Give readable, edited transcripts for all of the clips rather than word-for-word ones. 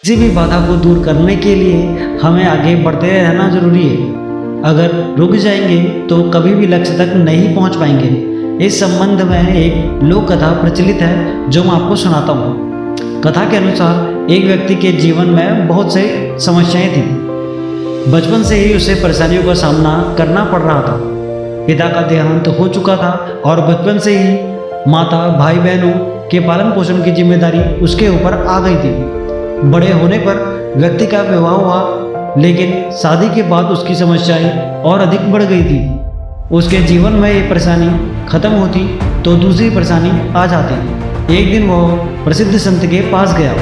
किसी भी बाधा को दूर करने के लिए हमें आगे बढ़ते रहना जरूरी है। अगर रुक जाएंगे तो कभी भी लक्ष्य तक नहीं पहुंच पाएंगे। इस संबंध में एक लोक कथा प्रचलित है जो मैं आपको सुनाता हूँ। कथा के अनुसार एक व्यक्ति के जीवन में बहुत से समस्याएं थी। बचपन से ही उसे परेशानियों का सामना करना पड़ रहा था। पिता का देहांत हो चुका था और बचपन से ही माता भाई बहनों के पालन पोषण की जिम्मेदारी उसके ऊपर आ गई थी। बड़े होने पर व्यक्ति का विवाह हुआ, लेकिन शादी के बाद उसकी समस्याएं और अधिक बढ़ गई थी। उसके जीवन में ये परेशानी खत्म होती तो दूसरी परेशानी आ जाती। एक दिन वह प्रसिद्ध संत के पास गया।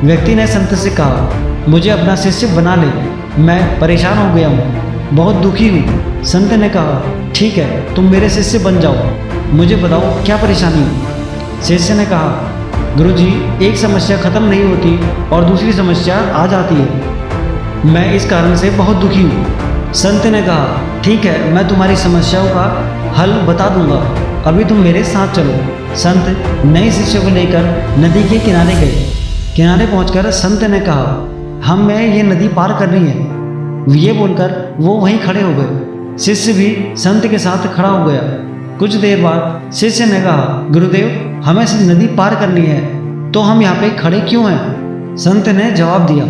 व्यक्ति ने संत से कहा, मुझे अपना शिष्य बना ले, मैं परेशान हो गया हूँ, बहुत दुखी हूँ। संत ने कहा, ठीक है, तुम मेरे शिष्य बन जाओ, मुझे बताओ क्या परेशानी है। शिष्य ने कहा, गुरुजी, एक समस्या खत्म नहीं होती और दूसरी समस्या आ जाती है, मैं इस कारण से बहुत दुखी हूँ। संत ने कहा, ठीक है, मैं तुम्हारी समस्याओं का हल बता दूंगा, अभी तुम मेरे साथ चलो। संत नए शिष्य को लेकर नदी के किनारे गए। किनारे पहुंचकर संत ने कहा, हमें ये नदी पार करनी है। ये बोलकर वो वहीं खड़े हो गए। शिष्य भी संत के साथ खड़ा हो गया। कुछ देर बाद शिष्य ने कहा, गुरुदेव, हमें नदी पार करनी है तो हम यहाँ पे खड़े क्यों हैं? संत ने जवाब दिया,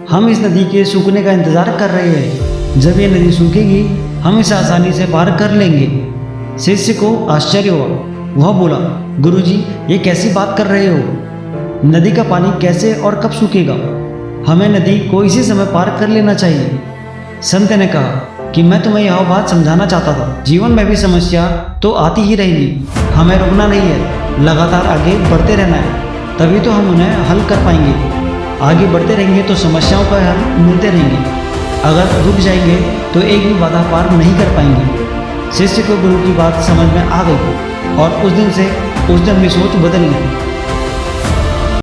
हम इस नदी के सूखने का इंतजार कर रहे हैं। जब ये नदी सूखेगी हम इसे आसानी से पार कर लेंगे। शिष्य को आश्चर्य हुआ। वह बोला, गुरुजी, ये कैसी बात कर रहे हो? नदी का पानी कैसे और कब सूखेगा? हमें नदी को इसी समय पार कर लेना चाहिए। संत ने कहा कि मैं तुम्हें यह बात समझाना चाहता था, जीवन में भी समस्या तो आती ही रहेगी, हमें रुकना नहीं है, लगातार आगे बढ़ते रहना है, तभी तो हम उन्हें हल कर पाएंगे। आगे बढ़ते रहेंगे तो समस्याओं का हल मिलते रहेंगे, अगर रुक जाएंगे तो एक भी बाधा पार नहीं कर पाएंगे। शिष्य को गुरु की बात समझ में आ गई और उस दिन से उसने अपनी सोच बदल ली।